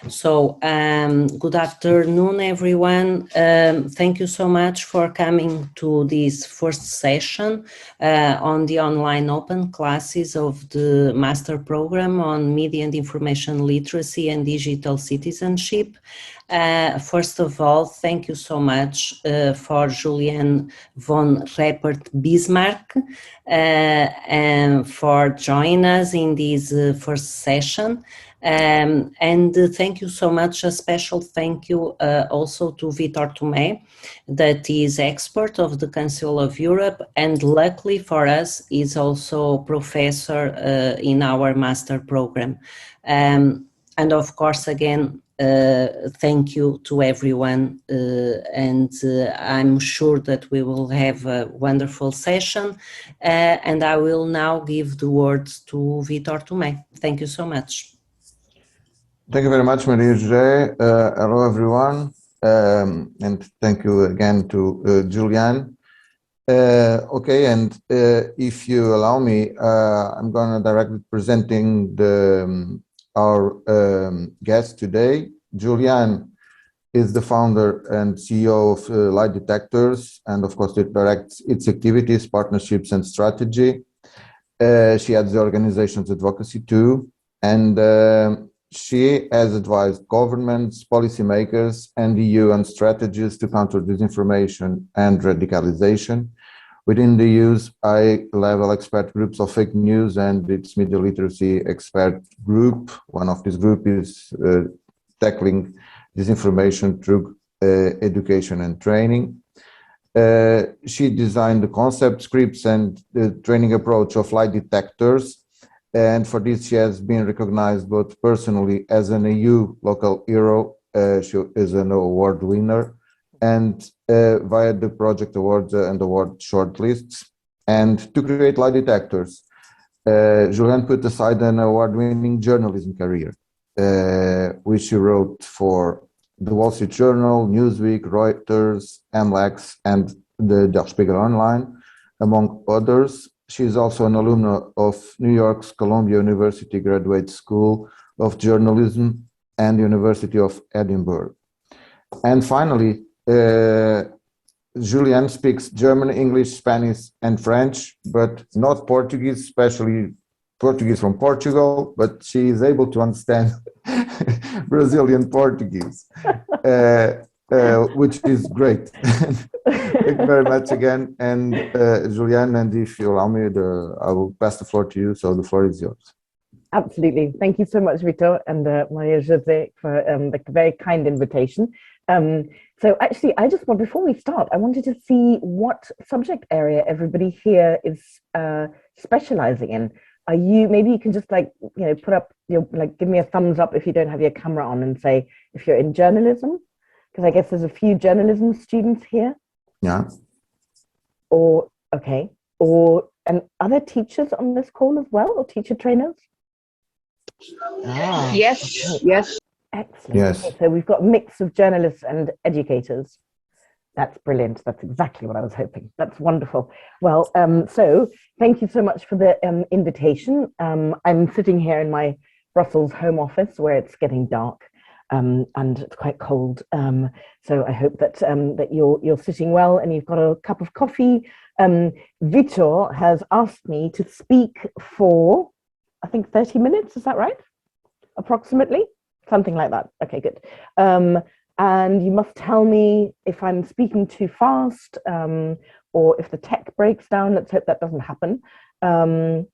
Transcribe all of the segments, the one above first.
So, good afternoon, everyone. Thank you so much for coming to this first session on the online open classes of the master program on media and information literacy and digital citizenship. First of all, thank you so much for Juliane von Reppert-Bismarck and for joining us in this first session. And thank you so much. A special thank you also to Vítor Tomé, that is expert of the Council of Europe, and luckily for us is also professor in our master program. And of course, again, thank you to everyone, and I'm sure that we will have a wonderful session. And I will now give the word to Vítor Tomé. Thank you so much. Thank you very much, Maria José. Hello, everyone, and thank you again to Juliane. Okay, and if you allow me, I'm going to directly presenting our guest today. Juliane is the founder and CEO of Lie Detectors, and of course it directs its activities, partnerships, and strategy. She has the organization's advocacy too, and she has advised governments, policymakers, and the EU on strategies to counter disinformation and radicalization within the EU's high-level expert groups of fake news and its media literacy expert group. One of these groups is tackling disinformation through education and training. She designed the concept, scripts, and the training approach of Lie Detectors. And for this, she has been recognized both personally as an EU local hero, she is an award winner, and via the project awards and award shortlists. And to create Lie Detectors, Juliane put aside an award-winning journalism career, which she wrote for the Wall Street Journal, Newsweek, Reuters, MeLCi, and the Der Spiegel Online, among others. She is also an alumna of New York's Columbia University Graduate School of Journalism and the University of Edinburgh. And finally, Juliane speaks German, English, Spanish, and French, but not Portuguese, especially Portuguese from Portugal, but she is able to understand Brazilian Portuguese, which is great. Thank you very much again. And Juliane, and if you allow me, I will pass the floor to you, so the floor is yours. Absolutely. Thank you so much, Vítor and Maria José, for the very kind invitation. So actually, I just want, before we start, I wanted to see what subject area everybody here is specializing in. Are you, maybe you can just put up give me a thumbs up if you don't have your camera on and say if you're in journalism, because I guess there's a few journalism students here. Yeah. Or, okay. And are there teachers on this call as well, or teacher trainers? Ah, yes, okay. Yes. Excellent. Yes. Okay, so we've got a mix of journalists and educators. That's brilliant. That's exactly what I was hoping. That's wonderful. Well, so thank you so much for the invitation. I'm sitting here in my Brussels home office where it's getting dark. And it's quite cold, so I hope that that you're sitting well and you've got a cup of coffee. Vítor has asked me to speak for, I think, 30 minutes. Is that right? Approximately, something like that. Okay, good. And you must tell me if I'm speaking too fast or if the tech breaks down. Let's hope that doesn't happen. But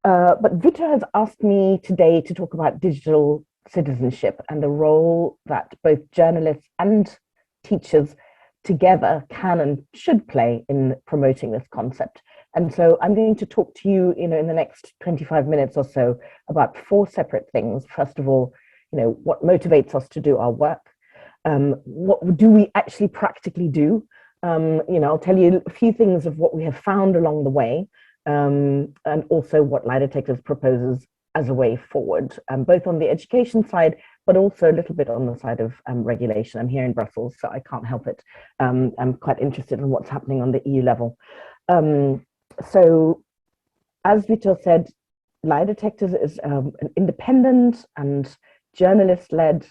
Vítor has asked me today to talk about digital citizenship and the role that both journalists and teachers together can and should play in promoting this concept. And so I'm going to talk to you, in the next 25 minutes or so about 4 separate things. First of all, what motivates us to do our work? What do we actually practically do? I'll tell you a few things of what we have found along the way, and also what Lie Detectors proposes as a way forward, both on the education side, but also a little bit on the side of regulation. I'm here in Brussels, so I can't help it. I'm quite interested in what's happening on the EU level. So, as Vítor said, Lie Detectors is an independent and journalist-led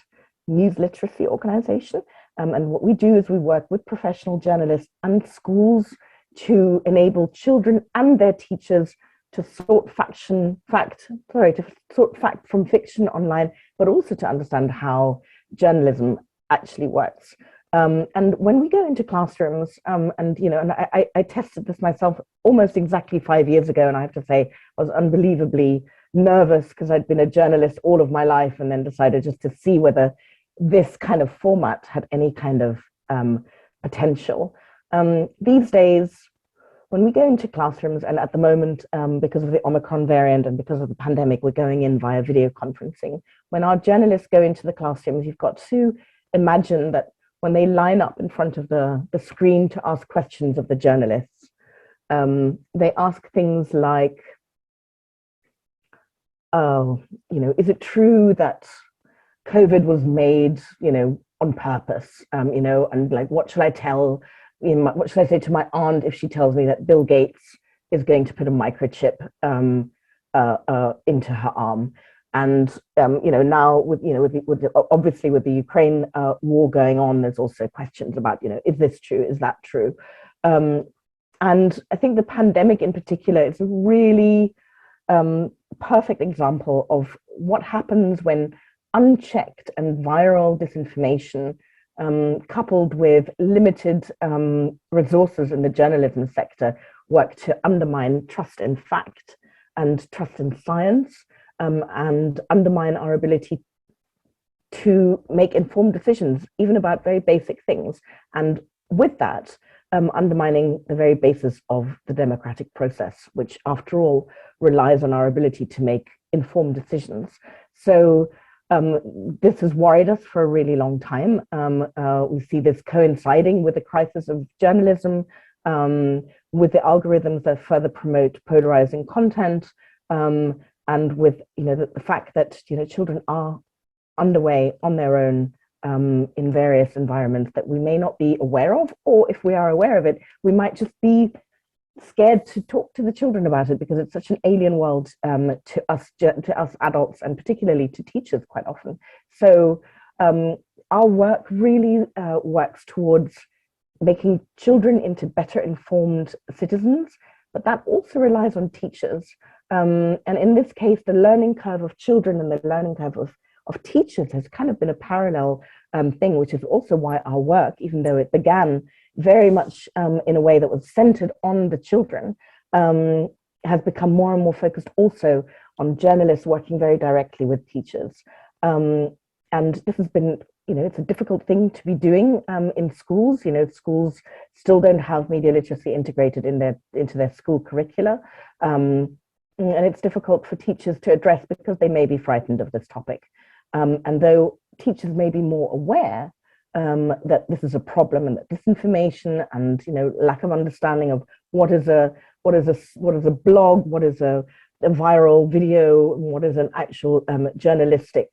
news literacy organization. And what we do is we work with professional journalists and schools to enable children and their teachers to sort fact from fiction online, but also to understand how journalism actually works. And when we go into classrooms, I tested this myself almost exactly 5 years ago, and I have to say I was unbelievably nervous because I'd been a journalist all of my life, and then decided just to see whether this kind of format had any kind of potential. These days, when we go into classrooms, and at the moment, because of the Omicron variant and because of the pandemic, we're going in via video conferencing. When our journalists go into the classrooms, you've got to imagine that when they line up in front of the screen to ask questions of the journalists, they ask things like, is it true that COVID was made, on purpose, and like, what should I tell, what should I say to my aunt if she tells me that Bill Gates is going to put a microchip into her arm? And now obviously with the Ukraine war going on, there's also questions about, is this true? Is that true? And I think the pandemic in particular is a really perfect example of what happens when unchecked and viral disinformation, coupled with limited resources in the journalism sector, work to undermine trust in fact and trust in science, and undermine our ability to make informed decisions, even about very basic things. And with that, undermining the very basis of the democratic process, which after all relies on our ability to make informed decisions. So this has worried us for a really long time. We see this coinciding with the crisis of journalism, with the algorithms that further promote polarizing content, and with the fact that children are underway on their own in various environments that we may not be aware of, or if we are aware of it, we might just be scared to talk to the children about it because it's such an alien world to us adults, and particularly to teachers quite often. So our work really works towards making children into better informed citizens, but that also relies on teachers. And in this case, the learning curve of children and the learning curve of teachers has kind of been a parallel thing, which is also why our work, even though it began very much in a way that was centered on the children, has become more and more focused also on journalists working very directly with teachers. And this has been, it's a difficult thing to be doing in schools. Schools still don't have media literacy integrated into their school curricula. And it's difficult for teachers to address because they may be frightened of this topic. And though teachers may be more aware that this is a problem, and that disinformation and lack of understanding of what is a blog, what is a viral video, what is an actual journalistic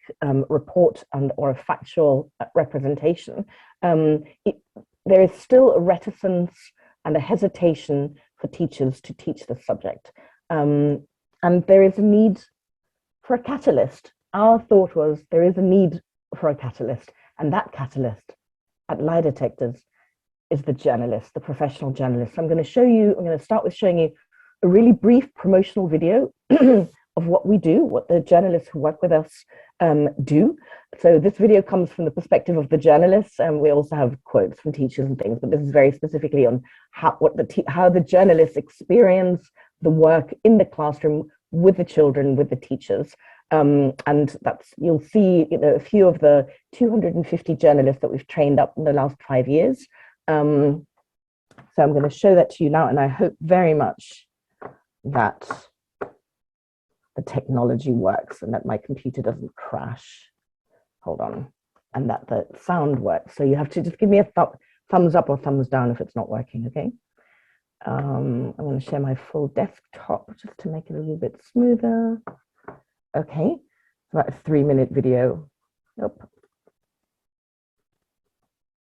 report or a factual representation, there is still a reticence and a hesitation for teachers to teach this subject. And there is a need for a catalyst. Our thought was there is a need for a catalyst, and that catalyst at Lie Detectors is the journalist, the professional journalist. So I'm going to start with showing you a really brief promotional video of what we do, what the journalists who work with us do. So this video comes from the perspective of the journalists, and we also have quotes from teachers and things, but this is very specifically on how the journalists experience the work in the classroom with the children, with the teachers. And you'll see a few of the 250 journalists that we've trained up in the last 5 years. So I'm going to show that to you now, and I hope very much that the technology works and that my computer doesn't crash. Hold on. And that the sound works. So you have to just give me a thumbs up or thumbs down if it's not working, okay? I'm going to share my full desktop just to make it a little bit smoother. Okay, it's about a 3-minute video. Nope.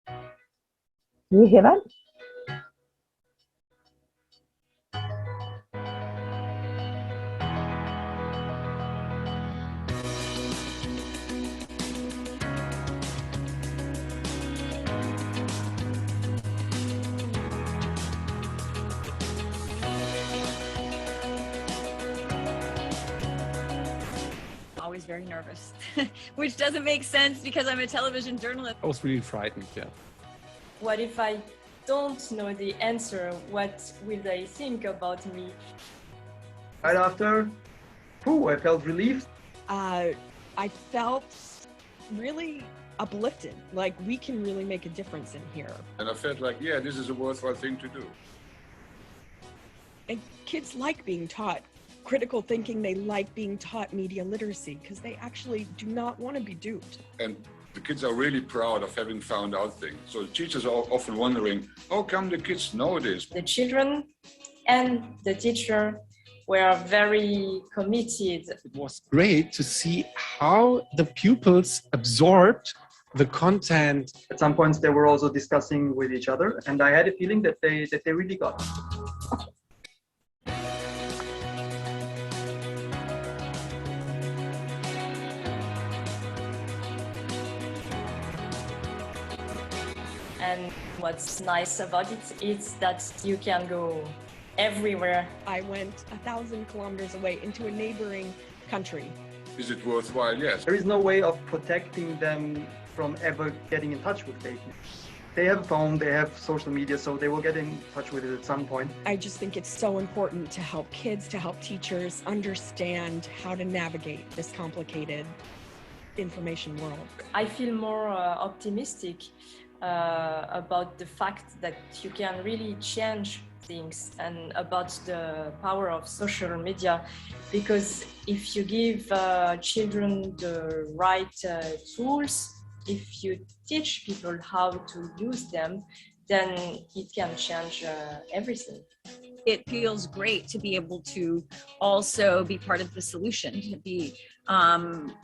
Can you hear that? was very nervous, which doesn't make sense because I'm a television journalist. I was really frightened, yeah. What if I don't know the answer? What will they think about me? Right after, I felt relieved. I felt really uplifted, like we can really make a difference in here. And I felt like, yeah, this is a worthwhile thing to do. And kids like being taught critical thinking, they like being taught media literacy because they actually do not want to be duped. And the kids are really proud of having found out things. So the teachers are often wondering, how come the kids know this? The children and the teacher were very committed. It was great to see how the pupils absorbed the content. At some points, they were also discussing with each other, and I had a feeling that they really got it. And what's nice about it is that you can go everywhere. I went 1,000 kilometers away into a neighboring country. Is it worthwhile? Yes. There is no way of protecting them from ever getting in touch with fake news. They have a phone, they have social media, so they will get in touch with it at some point. I just think it's so important to help kids, to help teachers understand how to navigate this complicated information world. I feel more optimistic about the fact that you can really change things and about the power of social media, because if you give children the right tools, if you teach people how to use them, then it can change everything. It feels great to be able to also be part of the solution, to be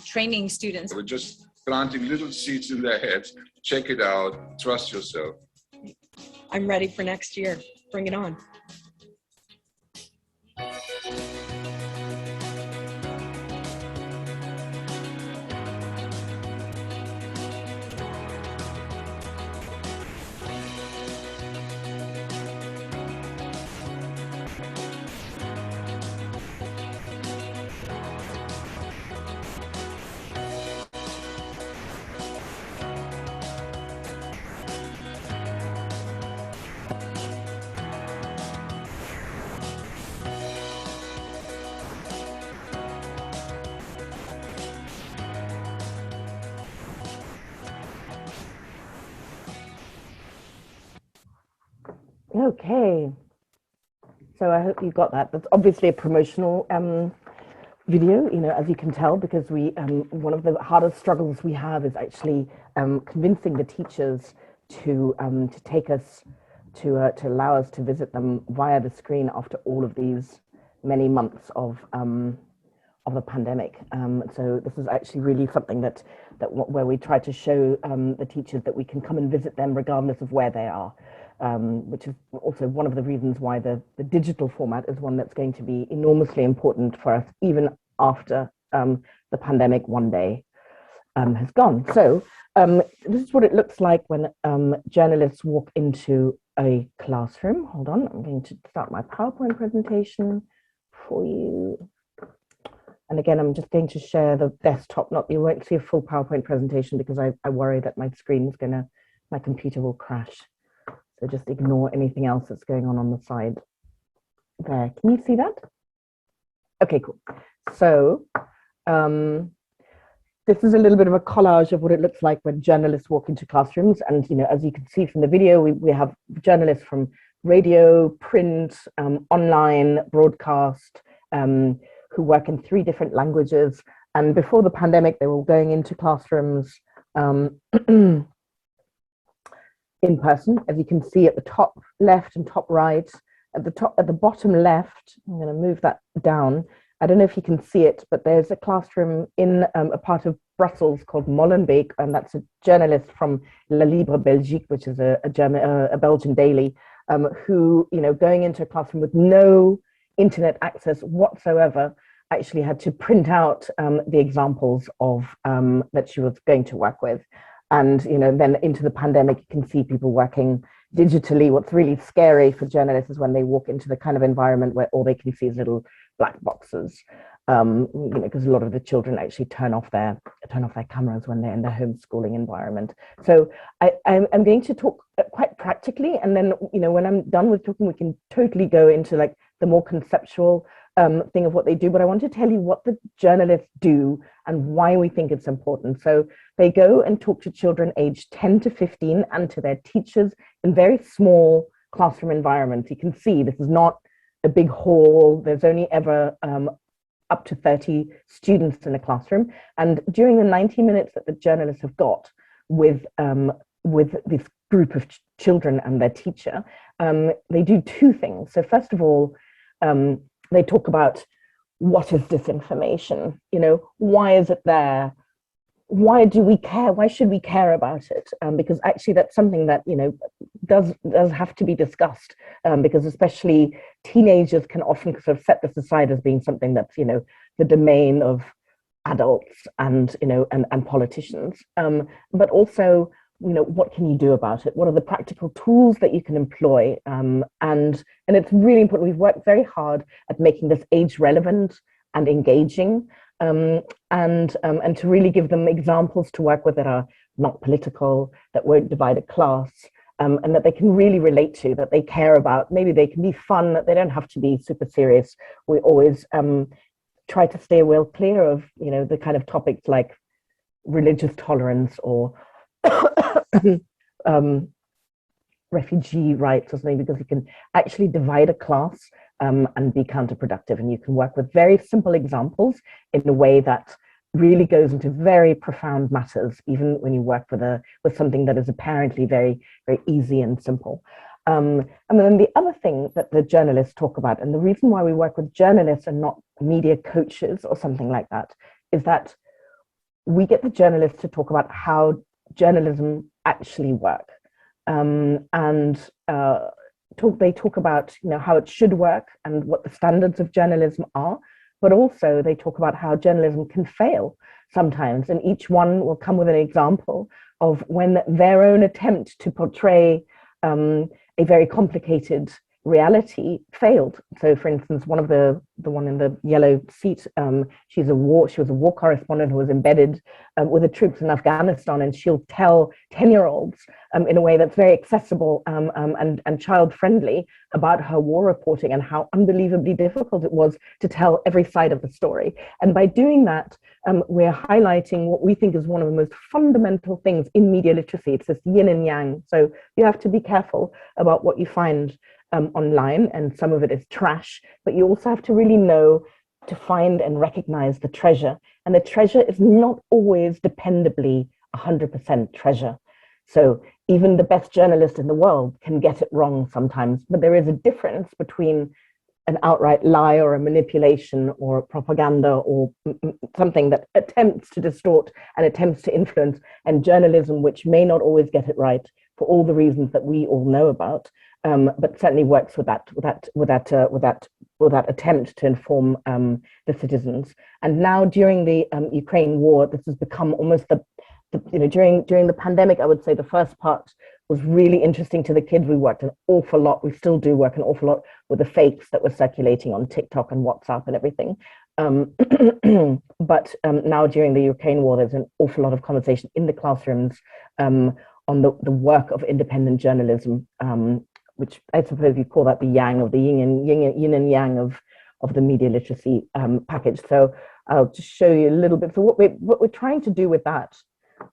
training students. We're just planting little seeds in their heads. Check it out. Trust yourself. I'm ready for next year. Bring it on. Okay, so I hope you got that. That's obviously a promotional video, you know, as you can tell, because we one of the hardest struggles we have is actually convincing the teachers to take us to allow us to visit them via the screen after all of these many months of the pandemic. So this is actually really something that where we try to show the teachers that we can come and visit them regardless of where they are. Which is also one of the reasons why the digital format is one that's going to be enormously important for us, even after the pandemic one day has gone. So this is what it looks like when journalists walk into a classroom. Hold on, I'm going to start my PowerPoint presentation for you. And again, I'm just going to share the desktop, you won't see a full PowerPoint presentation because I worry that my screen is my computer will crash. So just ignore anything else that's going on the side there. Can you see that? Okay, cool. So this is a little bit of a collage of what it looks like when journalists walk into classrooms. And, you know, as you can see from the video, we have journalists from radio, print, online, broadcast, who work in 3 different languages. And before the pandemic, they were going into classrooms in person, as you can see at the top left and top right. At the bottom left, I'm going to move that down. I don't know if you can see it, but there's a classroom in a part of Brussels called Molenbeek, and that's a journalist from La Libre Belgique, which is a Belgian daily, who, you know, going into a classroom with no internet access whatsoever, actually had to print out the examples of that she was going to work with. And, you know, then into the pandemic, you can see people working digitally. What's really scary for journalists is when they walk into the kind of environment where all they can see is little black boxes, because a lot of the children actually turn off their cameras when they're in their homeschooling environment. So I'm going to talk quite practically, and then when I'm done with talking, we can totally go into like the more conceptual thing of what they do. But I want to tell you what the journalists do and why we think it's important. So they go and talk to children aged 10 to 15 and to their teachers in very small classroom environments. You can see this is not a big hall. There's only ever up to 30 students in a classroom. And during the 90 minutes that the journalists have got with this group of children and their teacher, they do two things. So first of all, they talk about what is disinformation, why is it there? Why do we care? Why should we care about it? Because actually that's something that, does have to be discussed, because especially teenagers can often sort of set this aside as being something that's, the domain of adults and, and politicians. But also, what can you do about it? What are the practical tools that you can employ? And it's really important. We've worked very hard at making this age relevant and engaging, and to really give them examples to work with that are not political, that won't divide a class, and that they can really relate to, that they care about. Maybe they can be fun, that they don't have to be super serious. We always try to stay well clear of, the kind of topics like religious tolerance or refugee rights or something, because you can actually divide a class and be counterproductive. And you can work with very simple examples in a way that really goes into very profound matters, even when you work with something that is apparently very, very easy and simple. And then the other thing that the journalists talk about, and the reason why we work with journalists and not media coaches or something like that, is that we get the journalists to talk about how journalism actually work, they talk about how it should work and what the standards of journalism are, but also they talk about how journalism can fail sometimes, and each one will come with an example of when their own attempt to portray a very complicated reality failed. So for instance, the one in the yellow seat, she was a war correspondent who was embedded with the troops in Afghanistan, and she'll tell 10-year-olds in a way that's very accessible and child-friendly about her war reporting and how unbelievably difficult it was to tell every side of the story. And by doing that, we're highlighting what we think is one of the most fundamental things in media literacy. It's this yin and yang. So you have to be careful about what you find online, and some of it is trash, but you also have to really know to find and recognize the treasure. And the treasure is not always dependably 100% treasure. So even the best journalist in the world can get it wrong sometimes, but there is a difference between an outright lie or a manipulation or propaganda or something that attempts to distort and attempts to influence, and journalism which may not always get it right for all the reasons that we all know about, but certainly works with that attempt to inform the citizens. And now during the Ukraine war, this has become almost during the pandemic, I would say the first part was really interesting to the kids. We worked an awful lot. We still do work an awful lot with the fakes that were circulating on TikTok and WhatsApp and everything. But now during the Ukraine war, there's an awful lot of conversation in the classrooms on the work of independent journalism, which I suppose you call that the yang of the yin and yang of the media literacy package. So I'll just show you a little bit. So what we're trying to do with that,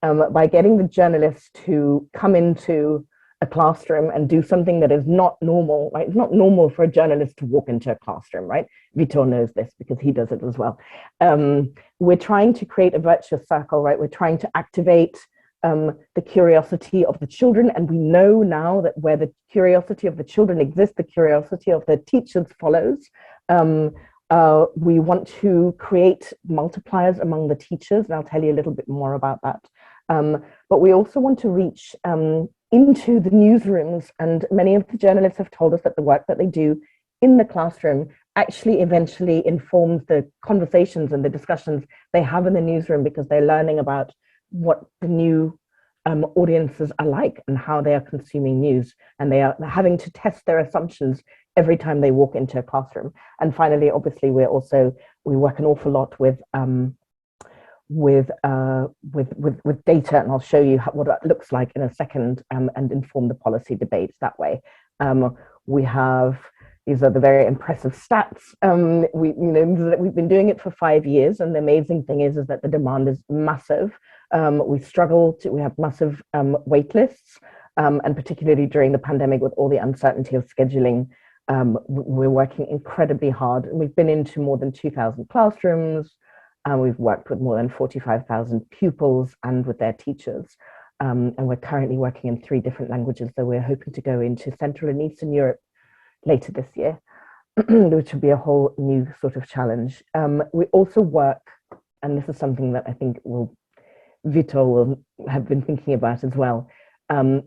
by getting the journalists to come into a classroom and do something that is not normal, right? It's not normal for a journalist to walk into a classroom, right? Vítor knows this because he does it as well. We're trying to create a virtuous circle, right? We're trying to activate the curiosity of the children, and we know now that where the curiosity of the children exists, the curiosity of the teachers follows. We want to create multipliers among the teachers, and I'll tell you a little bit more about that. But we also want to reach into the newsrooms, and many of the journalists have told us that the work that they do in the classroom actually eventually informs the conversations and the discussions they have in the newsroom, because they're learning about what the new audiences are like and how they are consuming news, and they are having to test their assumptions every time they walk into a classroom. And finally, obviously, we work an awful lot with data, and I'll show you what that looks like in a second, and inform the policy debates that way. These are the very impressive stats. We've been doing it for 5 years, and the amazing thing is that the demand is massive. We have massive wait lists, and particularly during the pandemic with all the uncertainty of scheduling, we're working incredibly hard. And we've been into more than 2,000 classrooms, and we've worked with more than 45,000 pupils and with their teachers. And we're currently working in 3 different languages, so we're hoping to go into Central and Eastern Europe later this year, which will be a whole new sort of challenge. We also work, and this is something that I think Vítor will have been thinking about as well.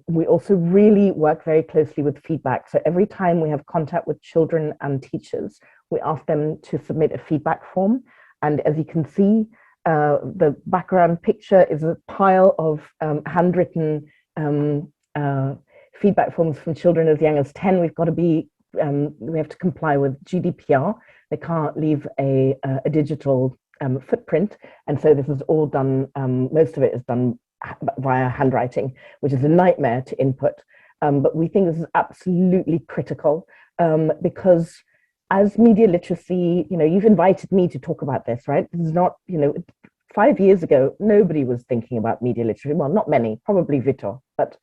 We also really work very closely with feedback. So every time we have contact with children and teachers, we ask them to submit a feedback form. And as you can see, the background picture is a pile of handwritten feedback forms from children as young as 10. We have to comply with GDPR. They can't leave a digital footprint. And so this is all done, most of it is done via handwriting, which is a nightmare to input. But we think this is absolutely critical, because as media literacy, you've invited me to talk about this, right? This is not, 5 years ago, nobody was thinking about media literacy. Well, not many, probably Vítor, but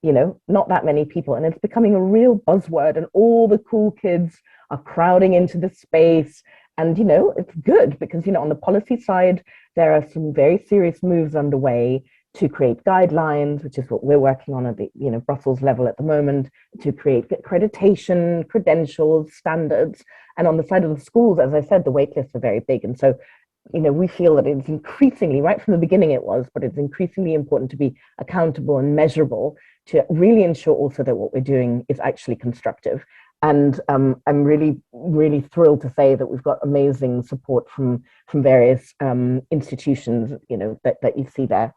not that many people. And it's becoming a real buzzword, and all the cool kids are crowding into the space. And, it's good because, on the policy side, there are some very serious moves underway to create guidelines, which is what we're working on at the, Brussels level at the moment, to create accreditation, credentials, standards. And on the side of the schools, as I said, the wait lists are very big. And so, we feel that it's increasingly, right from the beginning it was, but it's increasingly important to be accountable and measurable to really ensure also that what we're doing is actually constructive. And I'm really, really thrilled to say that we've got amazing support from various institutions, that you see there.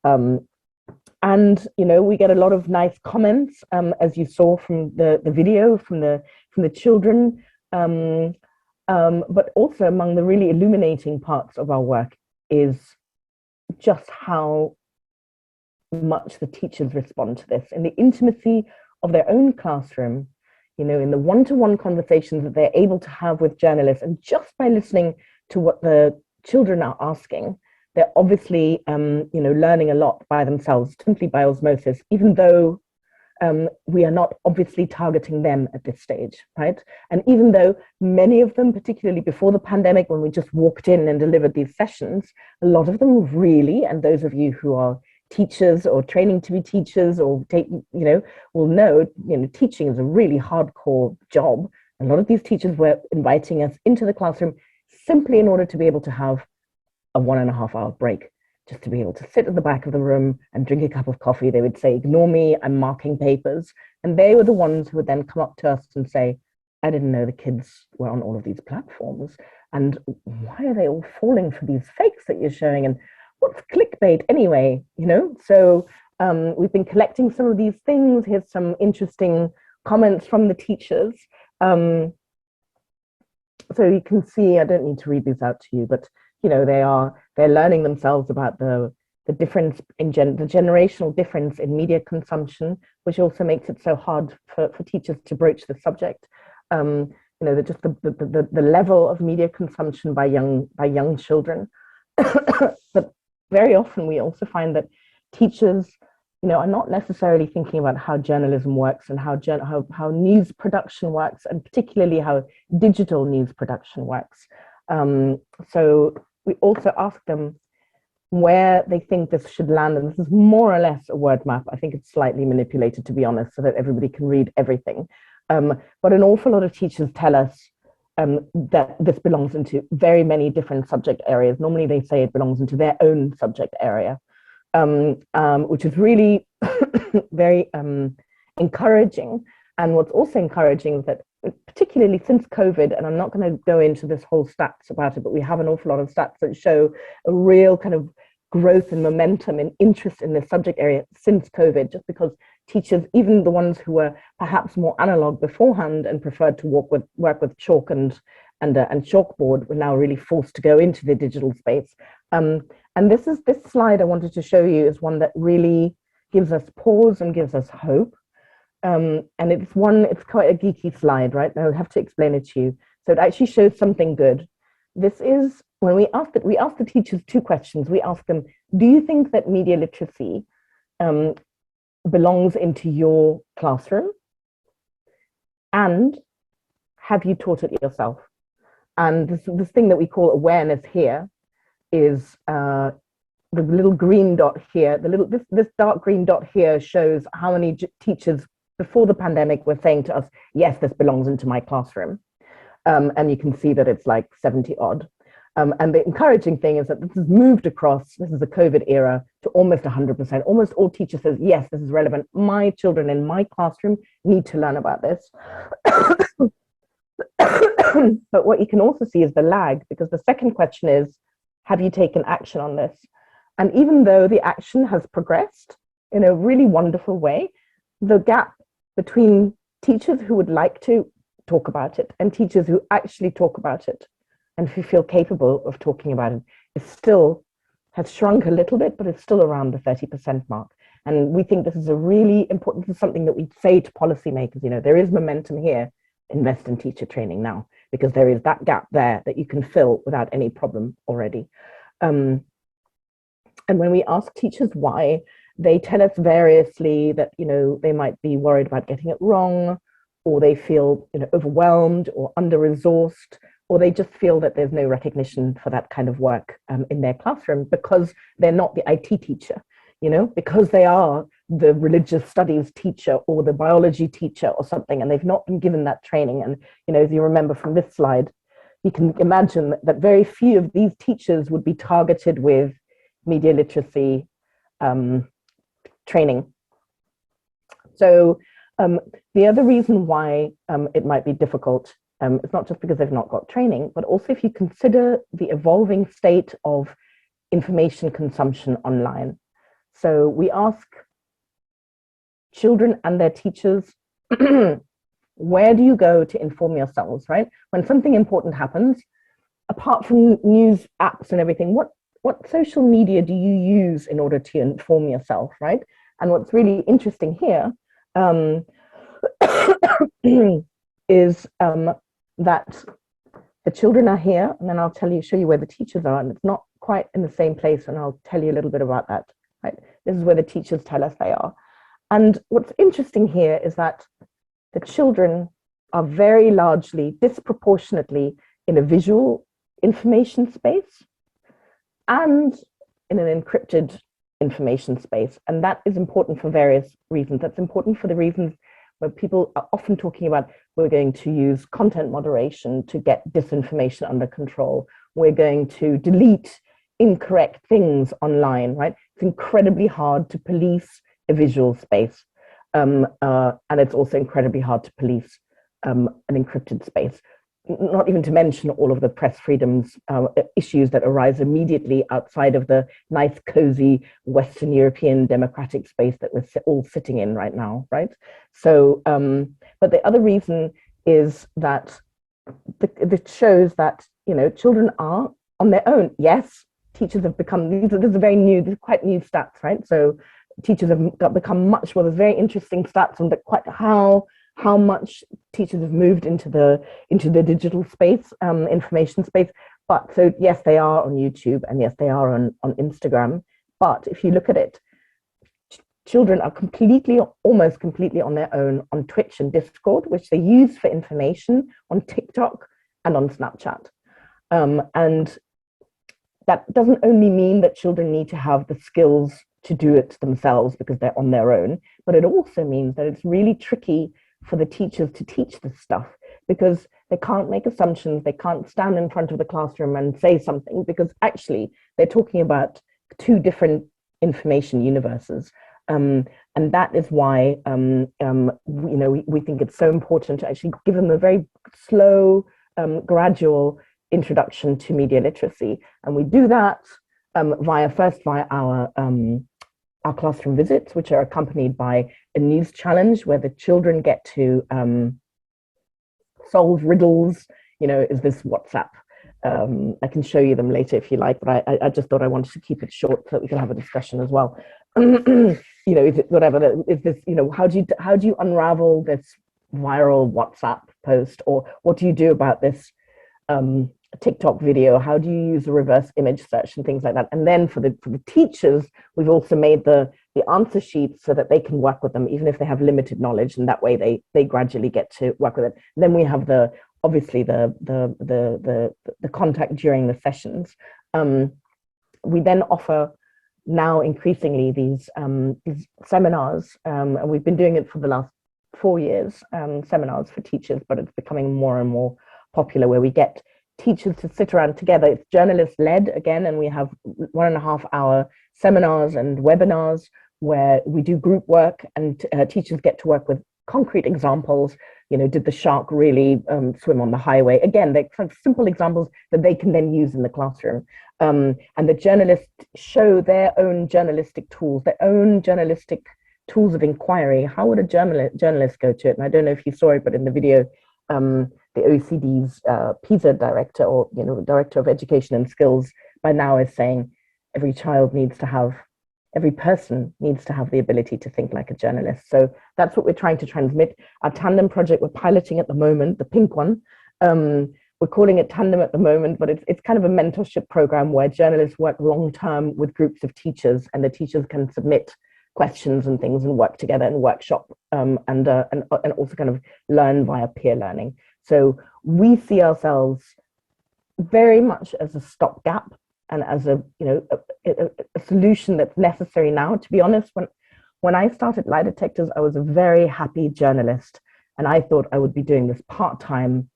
And we get a lot of nice comments, as you saw from the video from the children. But also among the really illuminating parts of our work is just how much the teachers respond to this in the intimacy of their own classroom, in the one-to-one conversations that they're able to have with journalists. And just by listening to what the children are asking, they're obviously, learning a lot by themselves, simply by osmosis, even though we are not obviously targeting them at this stage, right? And even though many of them, particularly before the pandemic, when we just walked in and delivered these sessions, a lot of them really, and those of you who are teachers or training to be teachers or will know, teaching is a really hardcore job. A lot of these teachers were inviting us into the classroom simply in order to be able to have a 1.5 hour break, just to be able to sit at the back of the room and drink a cup of coffee. They would say, ignore me, I'm marking papers. And they were the ones who would then come up to us and say, I didn't know the kids were on all of these platforms. And why are they all falling for these fakes that you're showing? And what's clickbait anyway, So we've been collecting some of these things. Here's some interesting comments from the teachers. So you can see, I don't need to read these out to you, but they're learning themselves about the difference in the generational difference in media consumption, which also makes it so hard for teachers to broach the subject. Just the level of media consumption by young children. But very often we also find that teachers, are not necessarily thinking about how journalism works and how news production works, and particularly how digital news production works. So we also ask them where they think this should land, and this is more or less a word map. I think it's slightly manipulated, to be honest, so that everybody can read everything. But an awful lot of teachers tell us that this belongs into very many different subject areas. Normally they say it belongs into their own subject area, which is really very encouraging. And what's also encouraging is that, particularly since COVID, and I'm not going to go into this whole stats about it, but we have an awful lot of stats that show a real kind of growth and momentum and interest in this subject area since COVID, just because teachers, even the ones who were perhaps more analog beforehand and preferred to work with chalk and chalkboard, were now really forced to go into the digital space. And this slide I wanted to show you is one that really gives us pause and gives us hope. And it's quite a geeky slide, right? I'll have to explain it to you. So it actually shows something good. This is when we ask the teachers two questions. We ask them, do you think that media literacy belongs into your classroom? And have you taught it yourself? And this thing that we call awareness here is the little green dot here. This dark green dot here shows how many teachers before the pandemic were saying to us, yes, this belongs into my classroom. And you can see that it's like 70 odd. And the encouraging thing is that this has moved across, this is the COVID era, to almost 100%. Almost all teachers says, yes, this is relevant. My children in my classroom need to learn about this. But what you can also see is the lag, because the second question is, have you taken action on this? And even though the action has progressed in a really wonderful way, the gap between teachers who would like to talk about it and teachers who actually talk about it and who feel capable of talking about it has shrunk a little bit, but it's still around the 30% mark. And we think this is a really important, this is something that we say to policymakers, there is momentum here, invest in teacher training now, because there is that gap there that you can fill without any problem already. And when we ask teachers why, they tell us variously that, they might be worried about getting it wrong, or they feel, overwhelmed or under-resourced, or they just feel that there's no recognition for that kind of work in their classroom because they're not the IT teacher, because they are the religious studies teacher or the biology teacher or something, and they've not been given that training. And, as you remember from this slide, you can imagine that very few of these teachers would be targeted with media literacy training. So the other reason why it might be difficult, it's not just because they've not got training, but also if you consider the evolving state of information consumption online. So we ask children and their teachers, where do you go to inform yourselves, right? When something important happens, apart from news apps and everything, what social media do you use in order to inform yourself, right? And what's really interesting here is that the children are here, and then I'll show you where the teachers are, and it's not quite in the same place, and I'll tell you a little bit about that, right? This is where the teachers tell us they are. And what's interesting here is that the children are very largely, disproportionately in a visual information space and in an encrypted information space. And that is important for various reasons. That's important for the reasons where people are often talking about, we're going to use content moderation to get disinformation under control. We're going to delete incorrect things online, right? It's incredibly hard to police a visual space. And it's also incredibly hard to police an encrypted space. Not even to mention all of the press freedoms issues that arise immediately outside of the nice, cozy Western European democratic space that we're all sitting in right now, right? So, but the other reason is that it shows that, children are on their own. Yes, teachers have become, these are quite new stats, right? So teachers have become much more, there's very interesting stats on how much teachers have moved into the digital space, information space. But so yes, they are on YouTube, and yes, they are on Instagram. But if you look at it, children are almost completely on their own on Twitch and Discord, which they use for information, on TikTok and on Snapchat. And that doesn't only mean that children need to have the skills to do it themselves because they're on their own, but it also means that it's really tricky for the teachers to teach this stuff because they can't make assumptions, they can't stand in front of the classroom and say something because actually they're talking about two different information universes. And that is why we think it's so important to actually give them a very slow, gradual introduction to media literacy. And we do that via our our classroom visits, which are accompanied by a news challenge where the children get to solve riddles. You know, is this WhatsApp? I can show you them later if you like, but I just thought I wanted to keep it short so that we can have a discussion as well. You know, is it whatever, is this, you know, how do you unravel this viral WhatsApp post, or what do you do about this TikTok video? How do you use a reverse image search and things like that? And then for the teachers, we've also made the answer sheets so that they can work with them, even if they have limited knowledge, and that way they gradually get to work with it. And then we have obviously the contact during the sessions. We then offer now increasingly these seminars, and we've been doing it for the last 4 years, seminars for teachers, but it's becoming more and more popular, where we get teachers to sit around together. It's journalist led again, and we have 1.5 hour seminars and webinars where we do group work, and teachers get to work with concrete examples. You know, did the shark really swim on the highway? Again, they're kind of simple examples that they can then use in the classroom. And the journalists show their own journalistic tools, their own journalistic tools of inquiry. How would a journalist go to it? And I don't know if you saw it, but in the video, the OECD's PISA director, or director of education and skills, by now is saying every person needs to have the ability to think like a journalist. So that's what we're trying to transmit. Our Tandem project we're piloting at the moment, the pink one, we're calling it Tandem at the moment, but it's kind of a mentorship program where journalists work long-term with groups of teachers, and the teachers can submit questions and things and work together and workshop, and also kind of learn via peer learning. So we see ourselves very much as a stopgap and as a solution that's necessary now. To be honest, when I started Lie Detectors, I was a very happy journalist, and I thought I would be doing this part-time,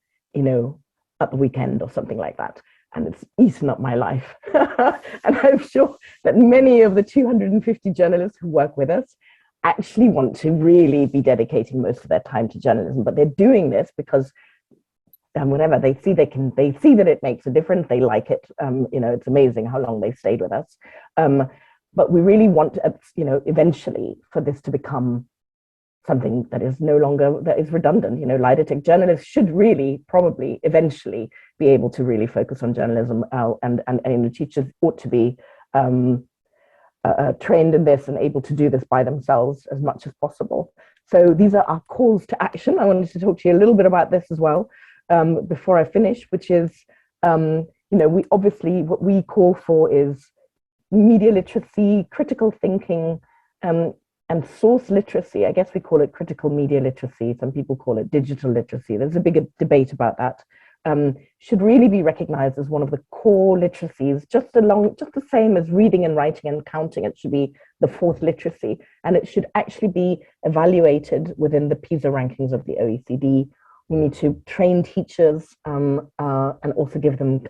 at the weekend or something like that. And it's eaten up my life. And I'm sure that many of the 250 journalists who work with us actually want to really be dedicating most of their time to journalism, but they're doing this because whenever they see that it makes a difference, they like it. It's amazing how long they've stayed with us. But we really want, eventually for this to become something that is no longer, that is redundant. Lie detector journalists should really probably eventually be able to really focus on journalism, and teachers ought to be trained in this and able to do this by themselves as much as possible. So these are our calls to action. I wanted to talk to you a little bit about this as well before I finish, which is, we obviously, what we call for is media literacy, critical thinking, and source literacy. I guess we call it critical media literacy. Some people call it digital literacy. There's a big debate about that. Should really be recognized as one of the core literacies, just the same as reading and writing and counting. It should be the fourth literacy, and it should actually be evaluated within the PISA rankings of the OECD. We need to train teachers and also give them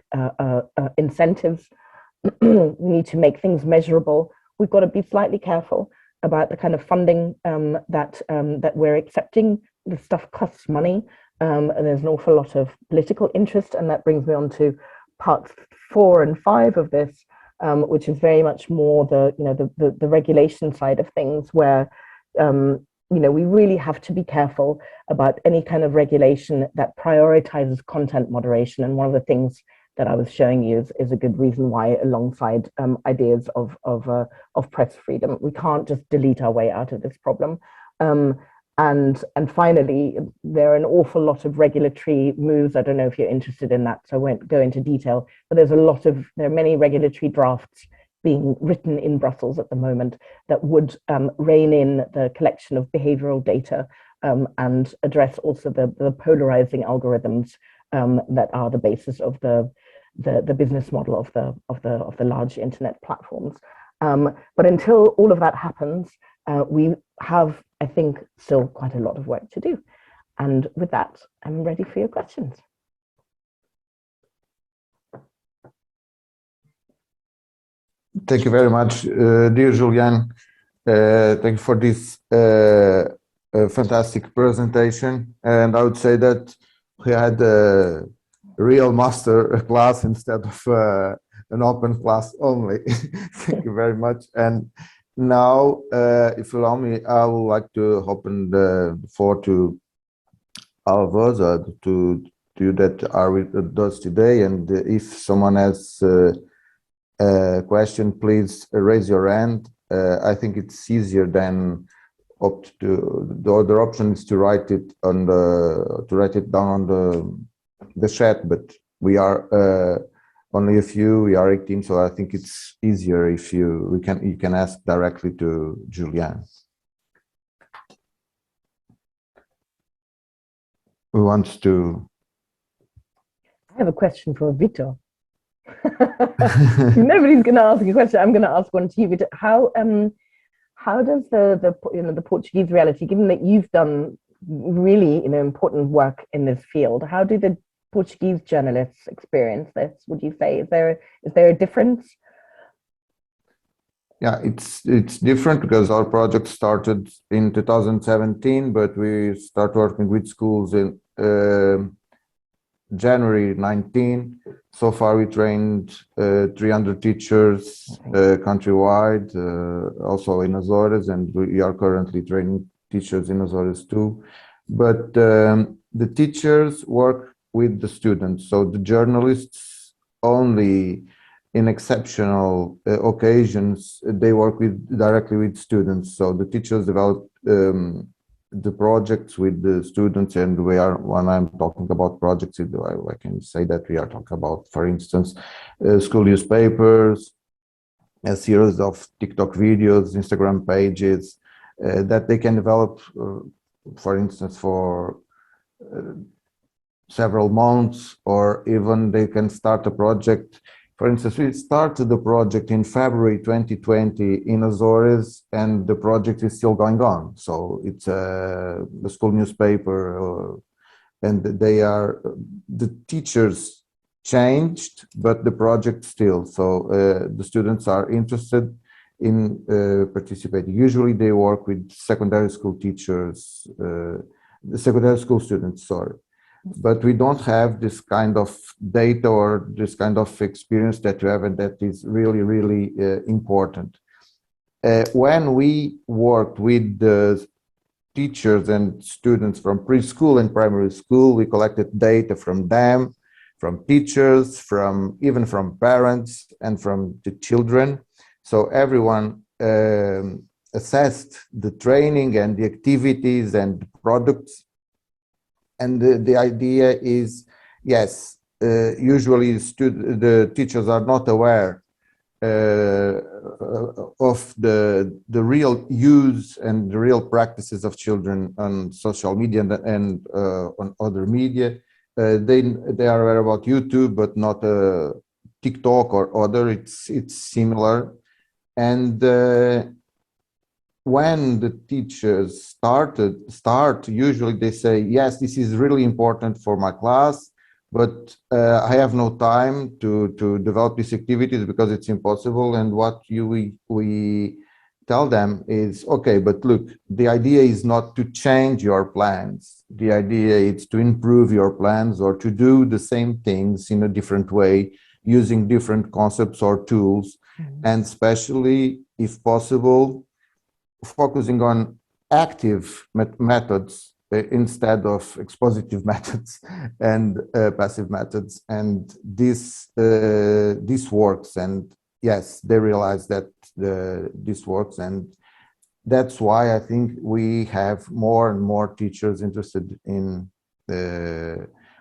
incentives. We need to make things measurable. We've got to be slightly careful about the kind of funding that we're accepting. This stuff costs money, and there's an awful lot of political interest, and that brings me on to parts 4 and 5 of this, which is very much more the regulation side of things, where we really have to be careful about any kind of regulation that prioritizes content moderation. And one of the things that I was showing you is a good reason why, alongside ideas of press freedom, we can't just delete our way out of this problem. And finally, there are an awful lot of regulatory moves. I don't know if you're interested in that, so I won't go into detail, but there are many regulatory drafts being written in Brussels at the moment that would rein in the collection of behavioral data and address also the polarizing algorithms that are the basis of the business model of the large internet platforms. But until all of that happens, we have, I think, still quite a lot of work to do. And with that, I'm ready for your questions. Thank you very much, dear Juliane. Thank you for this fantastic presentation. And I would say that we had a real master class instead of an open class only. Thank you very much. And now, if you allow me, I would like to open the floor to all of us, to you that are with us today. And if someone has a question, please raise your hand. I think it's easier than opt to the other option is to write it on down on the chat, but we are only a few. We are 18, so I think it's easier if you can ask directly to Juliane. Who wants to? I have a question for Vítor. Nobody's going to ask a question. I'm going to ask one to you, Vítor. How does the Portuguese reality, given that you've done really important work in this field, how do the Portuguese journalists experience this? Would you say is there a difference? Yeah, it's different because our project started in 2017, but we start working with schools in January 19. So far, we trained 300 teachers countrywide, also in Azores, and we are currently training teachers in Azores too. But the teachers work with the students, so the journalists only in exceptional occasions they work directly with students. So the teachers develop the projects with the students, and when I'm talking about projects, I can say that we are talking about, for instance, school newspapers, a series of TikTok videos, Instagram pages that they can develop, for instance, for several months, or even they can start a project. For instance, we started the project in February 2020 in Azores, and the project is still going on. So it's a school newspaper, and the teachers changed, but the project still. So the students are interested in participating. Usually they work with secondary school teachers, the secondary school students, sorry. But we don't have this kind of data or this kind of experience that you have, and that is really, really important. When we worked with the teachers and students from preschool and primary school, we collected data from them, from teachers, even from parents and from the children. So everyone assessed the training and the activities and the products. And the idea is, yes, usually the teachers are not aware of the real use and the real practices of children on social media and on other media. They are aware about YouTube, but not TikTok or other. It's similar. And when the teachers start, usually they say, yes, this is really important for my class, but I have no time to develop these activities because it's impossible. And what we tell them is, okay, but look, the idea is not to change your plans. The idea is to improve your plans or to do the same things in a different way, using different concepts or tools, and especially, if possible, focusing on active methods instead of expositive methods and passive methods. And this works. And yes, they realize that this works. And that's why I think we have more and more teachers interested in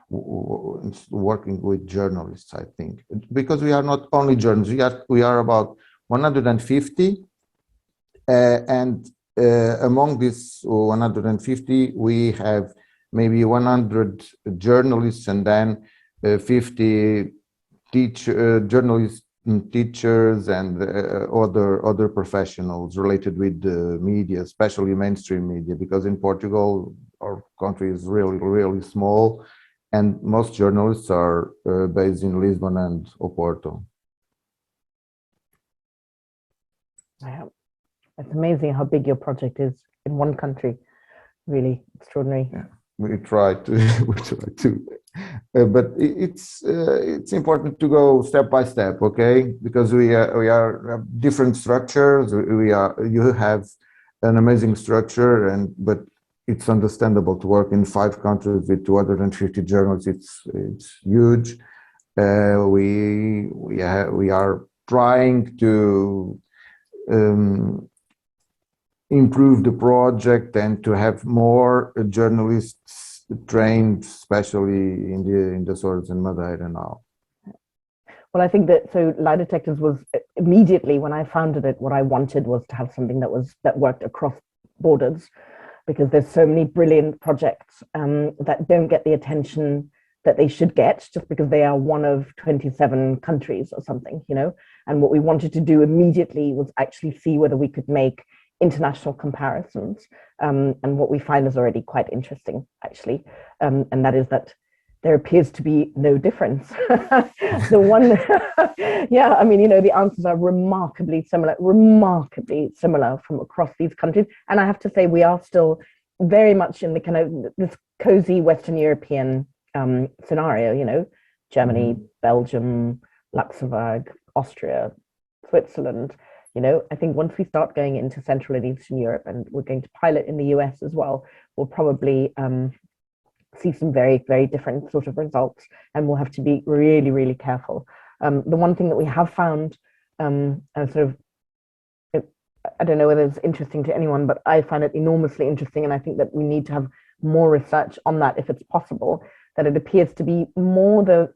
working with journalists, I think. Because we are not only journalists, we are about 150. And among these 150, we have maybe 100 journalists and then 50 journalists, teachers, and other professionals related with the media, especially mainstream media, because in Portugal, our country is really, really small, and most journalists are based in Lisbon and Porto. Wow. It's amazing how big your project is in one country. Really extraordinary. Yeah. we try to, but it's important to go step by step, okay? Because we are different structures. You have an amazing structure, but it's understandable to work in 5 countries with 250 journals. It's huge. We are trying to improve the project and to have more journalists trained, especially in the Açores and Madeira now. Well, I think that Lie Detectors was immediately when I founded it, what I wanted was to have something that worked across borders, because there's so many brilliant projects that don't get the attention that they should get just because they are one of 27 countries or something, you know. And what we wanted to do immediately was actually see whether we could make international comparisons. And what we find is already quite interesting, actually. And that is that there appears to be no difference. Yeah, I mean, you know, the answers are remarkably similar from across these countries. And I have to say, we are still very much in the kind of this cozy Western European scenario, you know, Germany, Belgium, Luxembourg, Austria, Switzerland. You know, I think once we start going into Central and Eastern Europe, and we're going to pilot in the US as well, we'll probably see some very, very different sort of results, and we'll have to be really, really careful. The one thing that we have found, I don't know whether it's interesting to anyone, but I find it enormously interesting, and I think that we need to have more research on that if it's possible, that it appears to be more the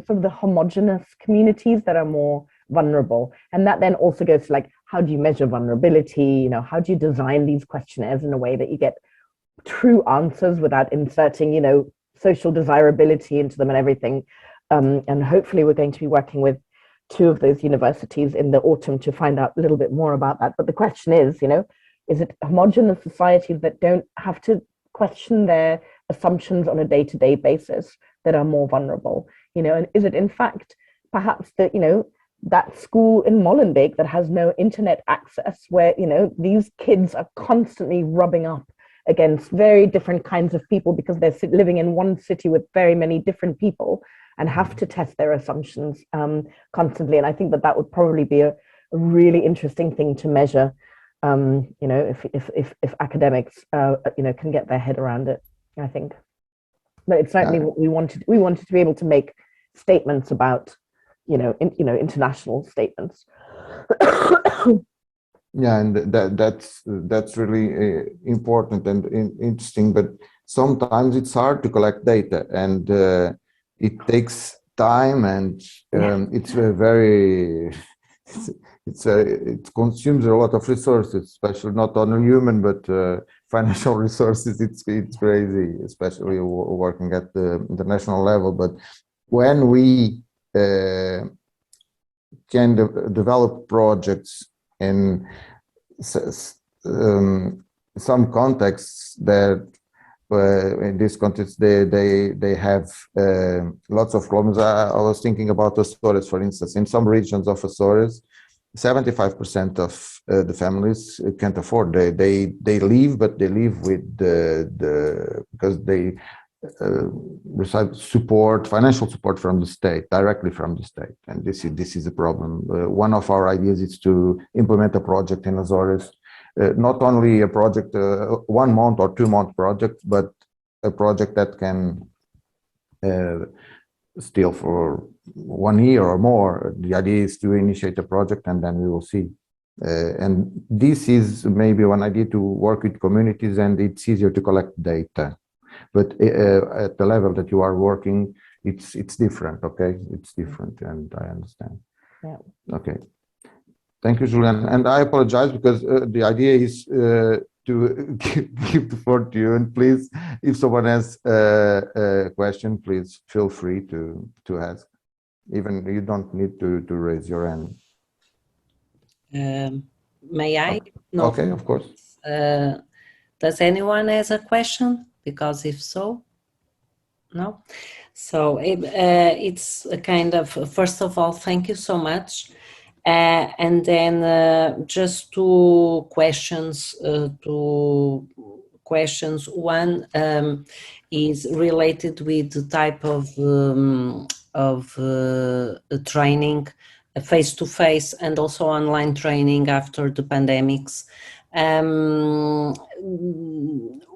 sort of the homogenous communities that are more vulnerable. And that then also goes to, like, how do you measure vulnerability? You know, how do you design these questionnaires in a way that you get true answers without inserting, you know, social desirability into them and everything. And hopefully we're going to be working with 2 of those universities in the autumn to find out a little bit more about that. But the question is, you know, is it homogenous societies that don't have to question their assumptions on a day-to-day basis that are more vulnerable? You know, and is it in fact perhaps that, you know, that school in Molenbeek that has no internet access, where, you know, these kids are constantly rubbing up against very different kinds of people because they're living in one city with very many different people and have to test their assumptions constantly. And I think that would probably be a really interesting thing to measure, you know, if academics, you know, can get their head around it, I think. But it's certainly what we wanted. We wanted to be able to make statements about, you know, international statements. Yeah, and that's really important and interesting, but sometimes it's hard to collect data, and it takes time, and it's it consumes a lot of resources, especially not only human but financial resources. It's crazy, especially working at the international level. But when we can develop projects in some contexts that in this context they have lots of problems. I was thinking about Açores, for instance. In some regions of Açores, 75% of the families can't afford. They leave, but they leave with because they receive support, financial support from the state, directly from the state, and this is a problem. One of our ideas is to implement a project in Azores, not only a project, 1 month or 2 month project, but a project that can still for 1 year or more. The idea is to initiate a project, and then we will see. And this is maybe one idea, to work with communities, and it's easier to collect data. But at the level that you are working, it's different, okay? It's different, and I understand. Yeah. Okay. Thank you, Juliane. And I apologize because the idea is to give the floor to you. And please, if someone has a question, please feel free to ask. Even you don't need to raise your hand. May I? Okay. No. Okay, of course. Does anyone has a question? Because if so, no. So it's a kind of, first of all, thank you so much. And then just 2 questions. One, is related with the type of training, face-to-face and also online training after the pandemics.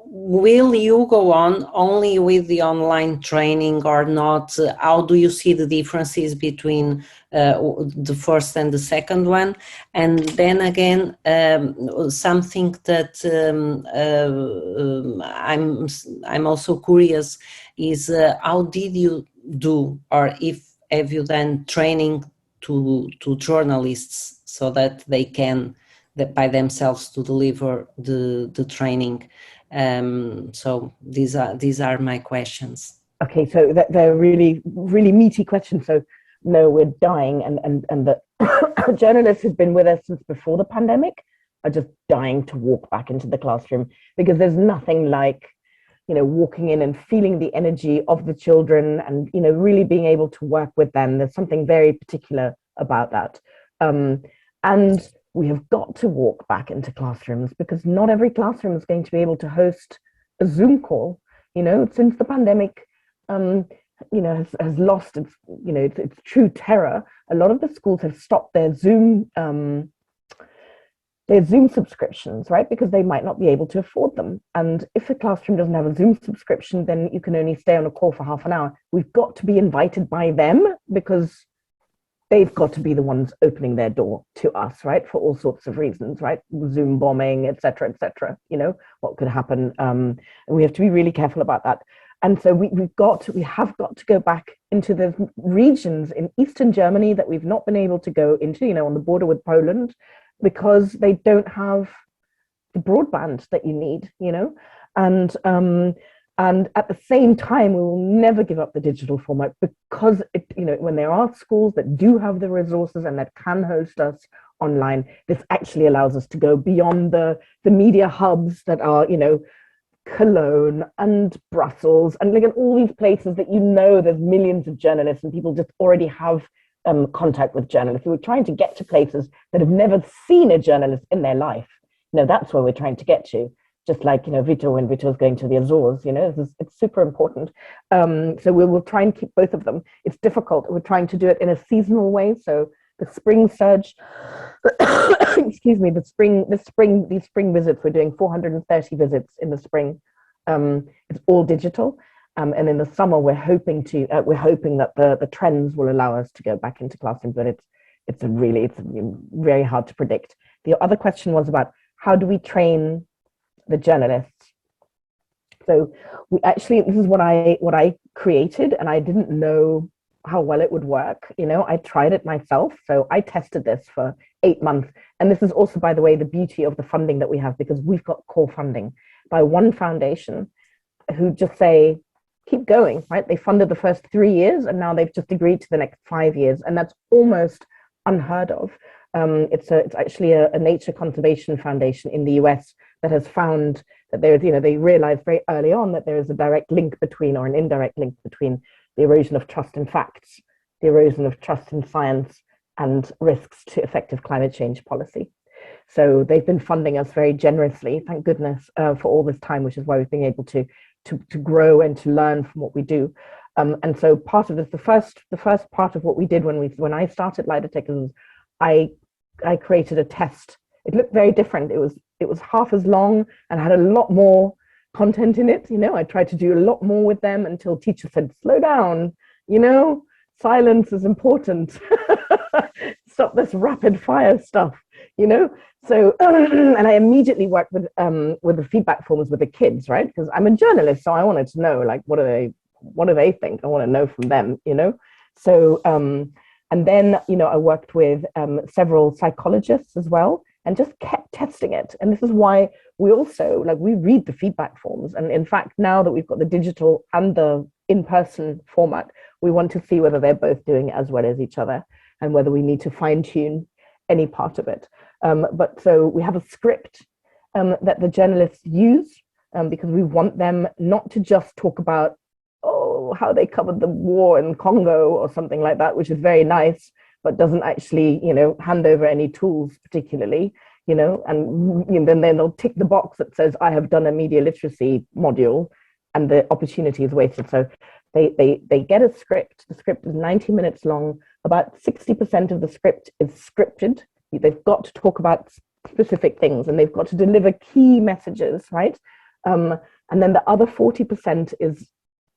Will you go on only with the online training or not? How do you see the differences between the first and the second one? And then again, something that I'm also curious is how did you do, or if have you done training to journalists so that they can by themselves to deliver the training? So these are my questions. Okay, so they're really, really meaty questions. So no, we're dying, and the journalists who've been with us since before the pandemic are just dying to walk back into the classroom, because there's nothing like, walking in and feeling the energy of the children and, really being able to work with them. There's something very particular about that. And we have got to walk back into classrooms, because not every classroom is going to be able to host a Zoom call. Since the pandemic, has lost its, its true terror. A lot of the schools have stopped their Zoom subscriptions, right? Because they might not be able to afford them. And if a classroom doesn't have a Zoom subscription, then you can only stay on a call for half an hour. We've got to be invited by them, because they've got to be the ones opening their door to us, right? For all sorts of reasons, right? Zoom bombing, et cetera, what could happen. And we have to be really careful about that. And so we have got to go back into the regions in Eastern Germany that we've not been able to go into, on the border with Poland, because they don't have the broadband that you need, and at the same time, we will never give up the digital format, because when there are schools that do have the resources and that can host us online, this actually allows us to go beyond the media hubs that are, Cologne and Brussels and all these places that there's millions of journalists and people just already have contact with journalists. So we're trying to get to places that have never seen a journalist in their life. That's where we're trying to get to. Just like, Vítor, when Vítor's going to the Azores, it's super important. So we will try and keep both of them. It's difficult. We're trying to do it in a seasonal way. So the spring surge, excuse me, these spring visits, we're doing 430 visits in the spring. It's all digital. And in the summer, we're hoping that the trends will allow us to go back into classrooms, but it's very hard to predict. The other question was about how do we train the journalists. So this is what I created, and I didn't know how well it would work. I tried it myself. So I tested this for 8 months. And this is also, by the way, the beauty of the funding that we have, because we've got core funding by one foundation who just say, keep going, right? They funded the first 3 years, and now they've just agreed to the next 5 years. And that's almost unheard of. It's actually a nature conservation foundation in the US that has found that there is, they realized very early on that there is a direct link between, or an indirect link between, the erosion of trust in facts, the erosion of trust in science, and risks to effective climate change policy. So they've been funding us very generously, thank goodness, for all this time, which is why we've been able to grow and to learn from what we do. And so part of this, the first part of what we did when I started Lie Detectors, I created a test. It looked very different. It was half as long and had a lot more content in it. I tried to do a lot more with them until teachers said, slow down, silence is important. Stop this rapid fire stuff, So, and I immediately worked with the feedback forms with the kids, right? Because I'm a journalist, so I wanted to know, like, what do they think? I want to know from them, So, and then, I worked with several psychologists as well, and just kept testing it. And this is why we also, we read the feedback forms. And in fact, now that we've got the digital and the in-person format, we want to see whether they're both doing as well as each other, and whether we need to fine-tune any part of it. But so we have a script that the journalists use, because we want them not to just talk about, how they covered the war in Congo or something like that, which is very nice, but doesn't actually, hand over any tools particularly, and then they'll tick the box that says, I have done a media literacy module, and the opportunity is wasted. So they get a script. The script is 90 minutes long. About 60% of the script is scripted. They've got to talk about specific things and they've got to deliver key messages, right? And then the other 40% is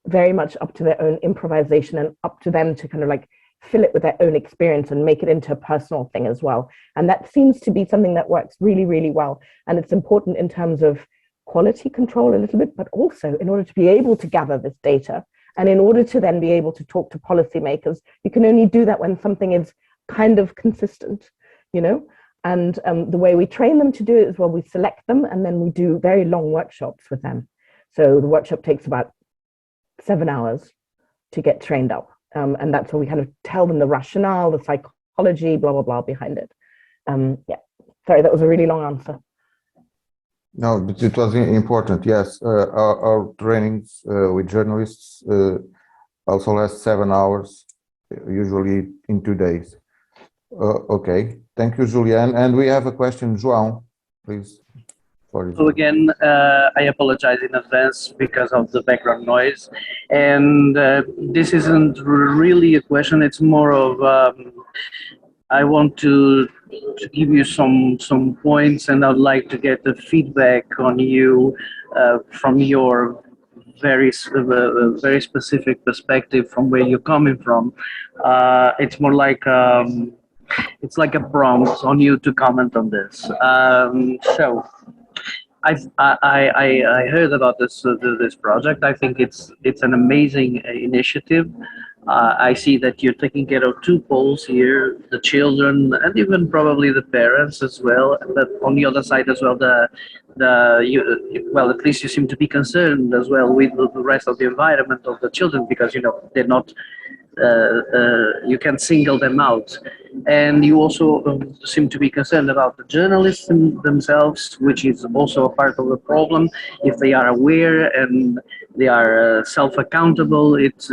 very much up to their own improvisation and up to them to kind of like fill it with their own experience and make it into a personal thing as well. And that seems to be something that works really, really well. And it's important in terms of quality control a little bit, but also in order to be able to gather this data and in order to then be able to talk to policymakers. You can only do that when something is kind of consistent, you know? And the way we train them to do it is, well, we select them and then we do very long workshops with them. So the workshop takes about 7 hours to get trained up. And that's where we kind of tell them the rationale, the psychology, blah, blah, blah behind it. Yeah, sorry, that was a really long answer. No, but it was important, yes. Our trainings with journalists also last 7 hours, usually in 2 days. Okay, thank you, Juliane. And we have a question, João, please. So again, I apologize in advance because of the background noise. And this isn't really a question, it's more of, I want to give you some points and I'd like to get the feedback on you from your very specific perspective from where you're coming from. It's more like, it's like a prompt on you to comment on this. So I heard about this project. I think it's an amazing initiative. I see that you're taking care of two poles here, the children and even probably the parents as well. But on the other side as well, well, at least you seem to be concerned as well with the rest of the environment of the children, because you know they're not. You can single them out, and you also seem to be concerned about the journalists themselves, which is also a part of the problem. If they are aware and they are self-accountable, it's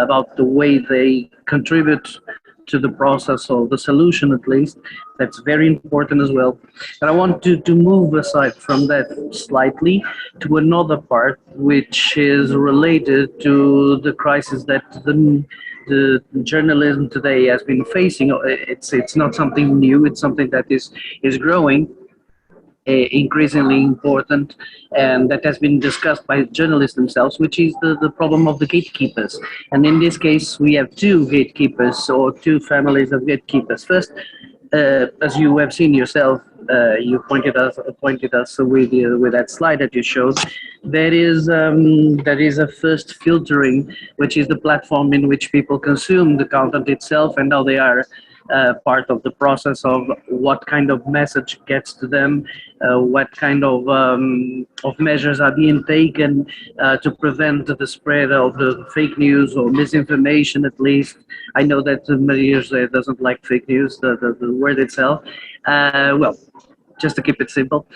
about the way they contribute to the process or the solution, at least. That's very important as well. And I want to move aside from that slightly to another part, which is related to the crisis that the journalism today has been facing. It's not something new, it's something that is growing, increasingly important, and that has been discussed by journalists themselves, which is the problem of the gatekeepers. And in this case, we have two gatekeepers, or two families of gatekeepers. First, as you have seen yourself, you pointed us with that slide that you showed. There is a first filtering, which is the platform in which people consume the content itself, and how they are part of the process of what kind of message gets to them, what kind of measures are being taken to prevent the spread of the fake news or misinformation, at least. I know that Maria doesn't like fake news, the word itself. Well, just to keep it simple.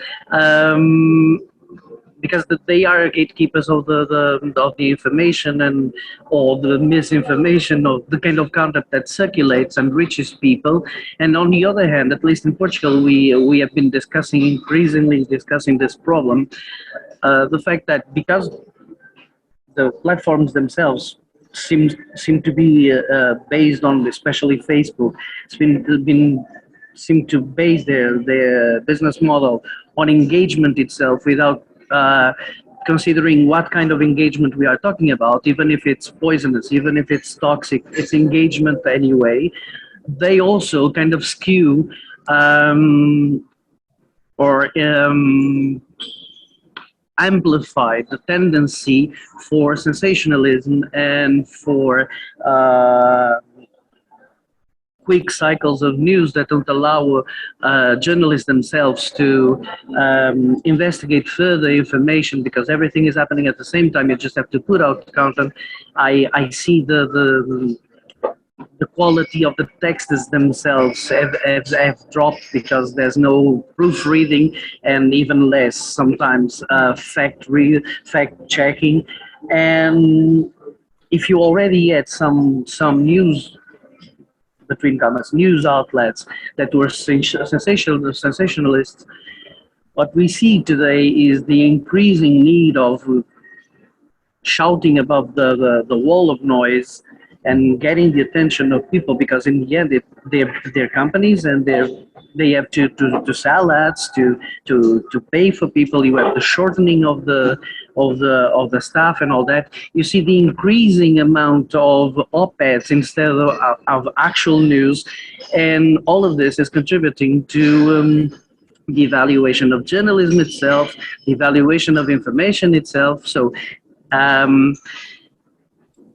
Because they are gatekeepers of the information and or the misinformation of the kind of content that circulates and reaches people. And on the other hand, at least in Portugal, we have been increasingly discussing this problem. The fact that because the platforms themselves seem to be based on, especially Facebook, seem to base their business model on engagement itself without considering what kind of engagement we are talking about. Even if it's poisonous, even if it's toxic, it's engagement anyway. They also kind of skew or amplify the tendency for sensationalism and for quick cycles of news that don't allow journalists themselves to investigate further information, because everything is happening at the same time. You just have to put out content. I see the quality of the texts themselves have dropped because there's no proofreading and even less sometimes fact checking. And if you already had some news, between commas, news outlets that were sensationalists, what we see today is the increasing need of shouting above the wall of noise and getting the attention of people, because in the end they're companies and they have to sell ads, to pay for people. You have the shortening of the staff and all that. You see the increasing amount of op-eds instead of actual news, and all of this is contributing to the evaluation of journalism itself, the evaluation of information itself. So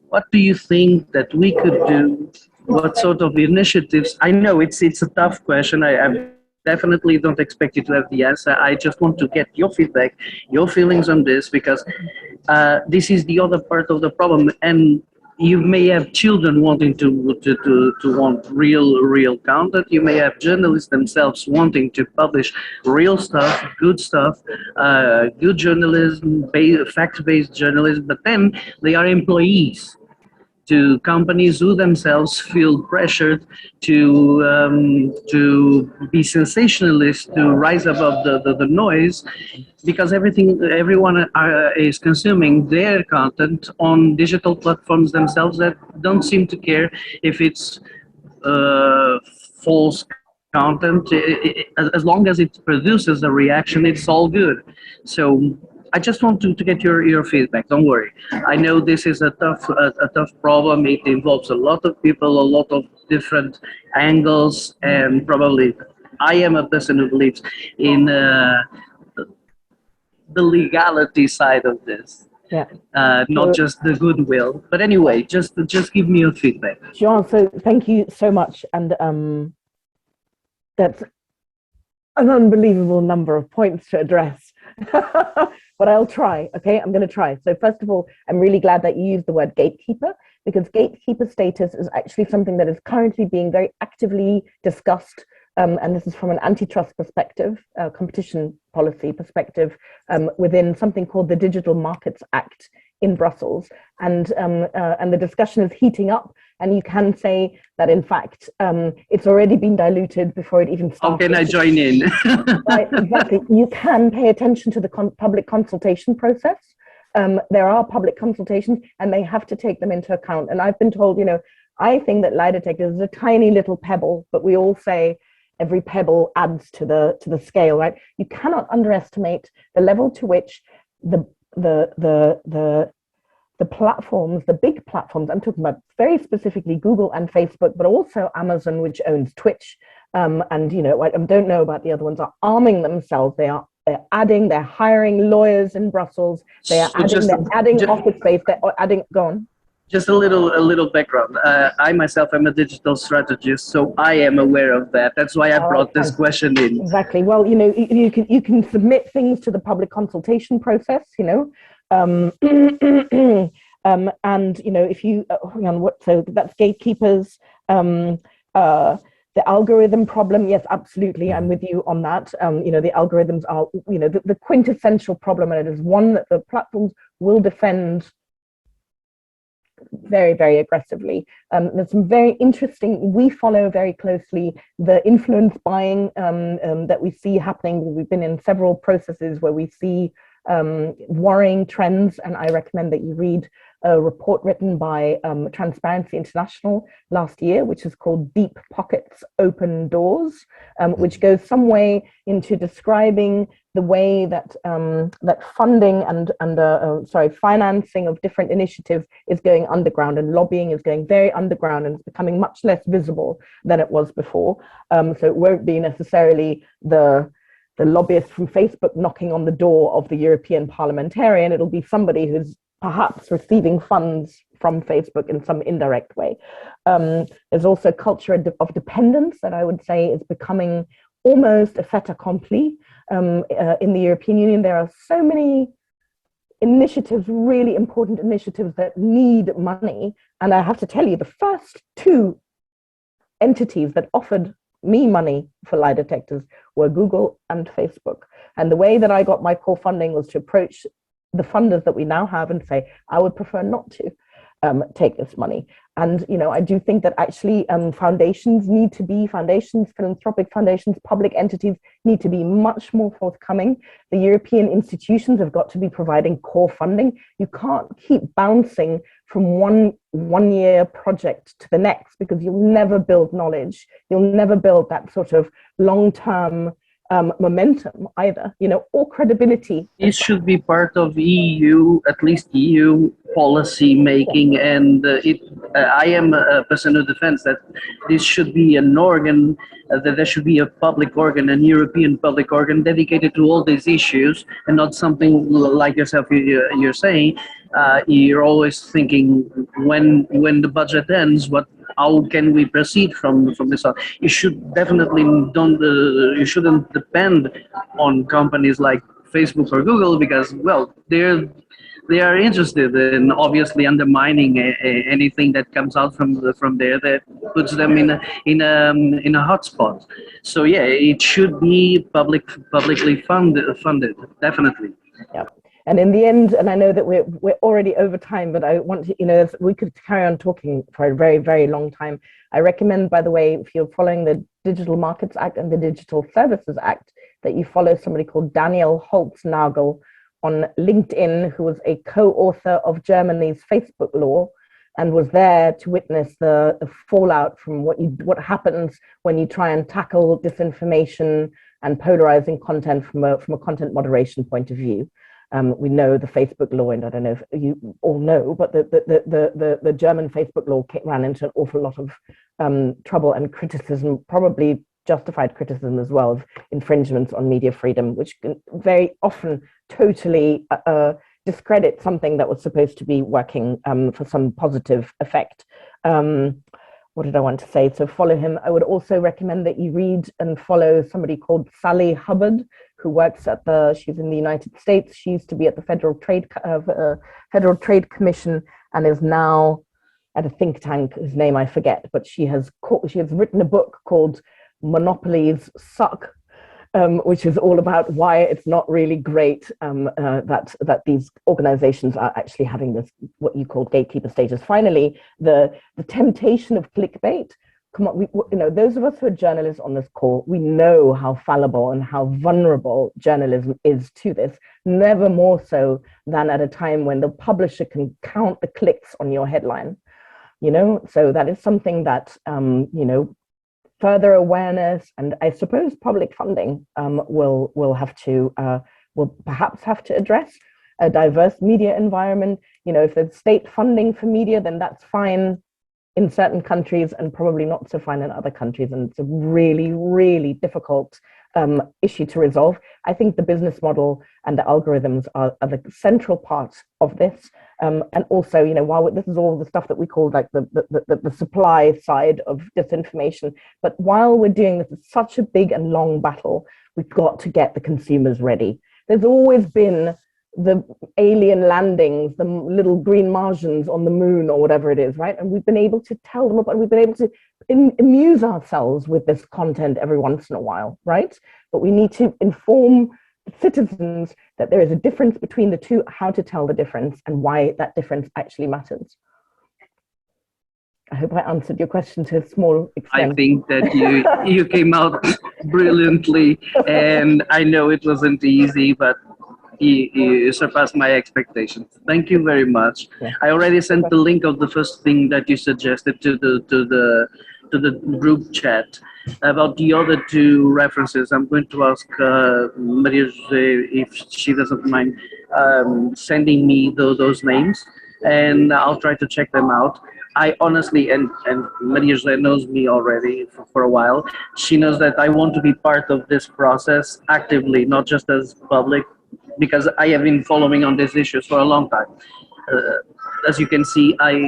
what do you think that we could do? What sort of initiatives? I know it's a tough question. I definitely don't expect you to have the answer. I just want to get your feedback, your feelings on this, because this is the other part of the problem. And you may have children wanting to want real content. You may have journalists themselves wanting to publish real stuff, good journalism, fact-based journalism. But then they are employees to companies who themselves feel pressured to be sensationalist, to rise above the noise, because everyone is consuming their content on digital platforms themselves that don't seem to care if it's false content. As long as it produces a reaction, it's all good. So I just want to get your feedback. Don't worry. I know this is a tough problem. It involves a lot of people, a lot of different angles, and probably I am a person who believes in the legality side of this. Yeah. Not just the goodwill. But anyway, just give me your feedback. Jean, so thank you so much. And that's an unbelievable number of points to address. But I'll try, okay? I'm going to try. So first of all, I'm really glad that you used the word gatekeeper, because gatekeeper status is actually something that is currently being very actively discussed. And this is from an antitrust perspective, competition policy perspective, within something called the Digital Markets Act in Brussels. And the discussion is heating up. And you can say that, in fact, it's already been diluted before it even started. How can I join in? Right, exactly. You can pay attention to the public consultation process. There are public consultations, and they have to take them into account. And I've been told, I think that Lie Detectors is a tiny little pebble, but we all say every pebble adds to the scale, right? You cannot underestimate the level to which the platforms, the big platforms, I'm talking about very specifically Google and Facebook, but also Amazon, which owns Twitch, and I don't know about the other ones, are arming themselves. They're hiring lawyers in Brussels. They're adding office space. They're adding. Go on. Just a little background. I myself am a digital strategist, so I am aware of that. That's why I brought this question in. Exactly. Well, you can submit things to the public consultation process. And if you so that's gatekeepers. The algorithm problem, yes, absolutely, I'm with you on that. The algorithms are the quintessential problem, and it is one that the platforms will defend very, very aggressively. There's some very interesting, we follow very closely the influence buying that we see happening. We've been in several processes where we see worrying trends, and I recommend that you read a report written by Transparency International last year, which is called Deep Pockets, Open Doors, which goes some way into describing the way that that funding and financing of different initiatives is going underground, and lobbying is going very underground, and it's becoming much less visible than it was before. So it won't be necessarily the lobbyist from Facebook knocking on the door of the European parliamentarian. It'll be somebody who's perhaps receiving funds from Facebook in some indirect way. There's also culture of dependence that I would say is becoming almost a fait accompli in the European Union. There are so many initiatives, really important initiatives that need money. And I have to tell you, the first two entities that offered me money for Lie Detectors were Google and Facebook. And the way that I got my core funding was to approach the funders that we now have and say, I would prefer not to take this money. And, I do think that actually foundations, philanthropic foundations, public entities need to be much more forthcoming. The European institutions have got to be providing core funding. You can't keep bouncing from one year project to the next, because you'll never build knowledge. You'll never build that sort of long-term momentum either, or credibility. It should be part of EU, at least EU policy making, and I am a person who defends that this should be an organ, that there should be a public organ, an European public organ dedicated to all these issues, and not something like yourself, you're saying. You're always thinking when the budget ends, how can we proceed from this on? You should definitely you shouldn't depend on companies like Facebook or Google, because, well, they are interested in obviously undermining anything that comes out from there that puts them in a hotspot. So yeah, it should be publicly funded, definitely. Yeah. And in the end, and I know that we're already over time, but I want to, we could carry on talking for a very, very long time. I recommend, by the way, if you're following the Digital Markets Act and the Digital Services Act, that you follow somebody called Daniel Holtz-Nagel on LinkedIn, who was a co-author of Germany's Facebook law and was there to witness the fallout from what happens when you try and tackle disinformation and polarizing content from a content moderation point of view. We know the Facebook law, and I don't know if you all know, but the German Facebook law ran into an awful lot of trouble and criticism, probably justified criticism as well, of infringements on media freedom, which can very often totally discredit something that was supposed to be working for some positive effect. What did I want to say? So follow him. I would also recommend that you read and follow somebody called Sally Hubbard, who works she's in the United States. She used to be at the Federal Trade Commission and is now at a think tank whose name I forget, but she has written a book called Monopolies Suck, which is all about why it's not really great that these organizations are actually having this, what you call gatekeeper status. Finally, the temptation of clickbait. Come on, those of us who are journalists on this call, we know how fallible and how vulnerable journalism is to this, never more so than at a time when the publisher can count the clicks on your headline, so that is something that, further awareness and I suppose public funding will perhaps have to address a diverse media environment. If there's state funding for media, then that's fine in certain countries and probably not so fine in other countries. And it's a really, really difficult issue to resolve. I think the business model and the algorithms are the central part of this. And also, while this is all the stuff that we call like the supply side of disinformation, but while we're doing this, it's such a big and long battle, we've got to get the consumers ready. There's always been the alien landings, the little green Martians on the moon or whatever it is, right? And we've been able to tell them about, we've been able to amuse ourselves with this content every once in a while, right? But we need to inform citizens that there is a difference between the two, how to tell the difference and why that difference actually matters. I hope I answered your question to a small extent. I think that you came out brilliantly, and I know it wasn't easy, but you surpassed my expectations. Thank you very much. Yeah. I already sent the link of the first thing that you suggested to the group chat. About the other two references, I'm going to ask Maria Jose if she doesn't mind sending me those names, and I'll try to check them out. I honestly, and Maria Jose knows me already for a while, she knows that I want to be part of this process actively, not just as public, because I have been following on these issues for a long time. As you can see, I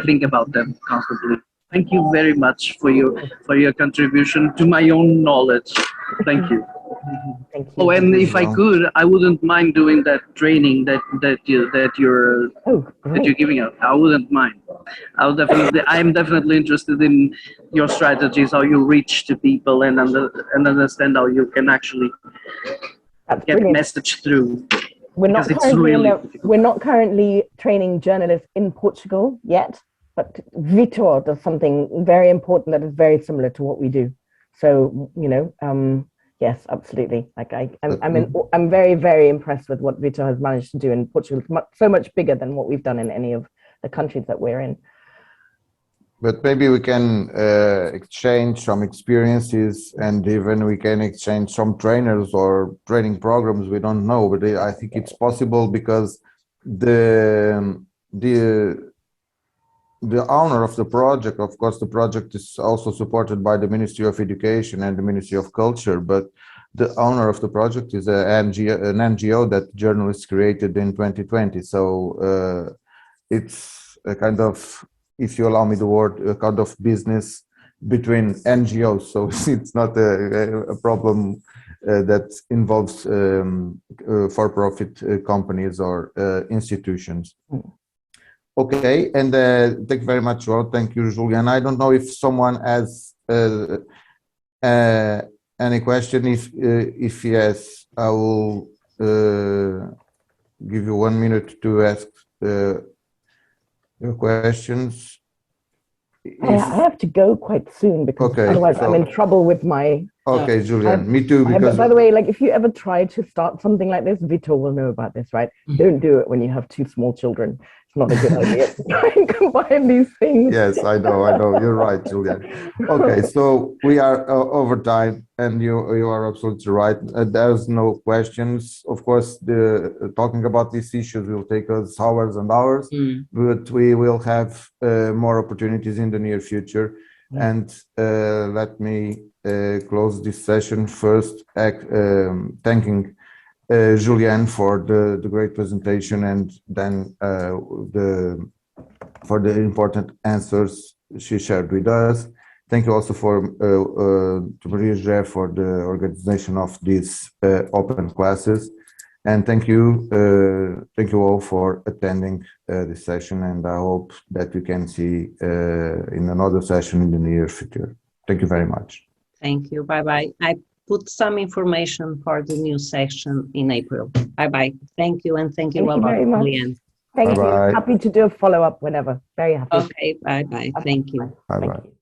think about them constantly. Thank you very much for your contribution to my own knowledge. Thank you. Thank you. Oh, and if I could, I wouldn't mind doing that training that you're giving out. I wouldn't mind. I'm definitely interested in your strategies, how you reach to people, and understand how you can actually get the message through. We're not currently training journalists in Portugal yet. but Vítor does something very important that is very similar to what we do. So, you know, yes, absolutely. Like I'm very, very impressed with what Vítor has managed to do in Portugal. It's so much bigger than what we've done in any of the countries that we're in. But maybe we can exchange some experiences, and even we can exchange some trainers or training programs. We don't know, but I think it's possible because the owner of the project, of course, the project is also supported by the Ministry of Education and the Ministry of Culture, but the owner of the project is an NGO that journalists created in 2020. So it's a kind of, if you allow me the word, a kind of business between NGOs. So it's not a problem that involves for-profit companies or institutions. Okay, and thank you very much, Ron. Thank you, Julian. I don't know if someone has any question. If yes, I will give you 1 minute to ask your questions. I have to go quite soon because otherwise I'm in trouble with my... Okay, Julian, me too. Because by the way, like if you ever try to start something like this, Vítor will know about this, right? Don't do it when you have 2 small children. It's not a good idea to try and combine these things. Yes, I know. You're right, Julian. Okay, so we are over time, and you are absolutely right. There's no questions. Of course, talking about these issues will take us hours and hours, but we will have more opportunities in the near future. And let me close this session first, thanking Juliane for the great presentation, and then for the important answers she shared with us. Thank you also to Maria José for the organization of these open classes, and thank you all for attending this session. And I hope that we can see in another session in the near future. Thank you very much. Thank you. Bye bye. I put some information for the new session in April. Bye bye. Thank you, and thank you a lot, Julian. Thank you. Happy to do a follow-up whenever. Very happy. Okay. Bye bye. Thank you. Bye bye.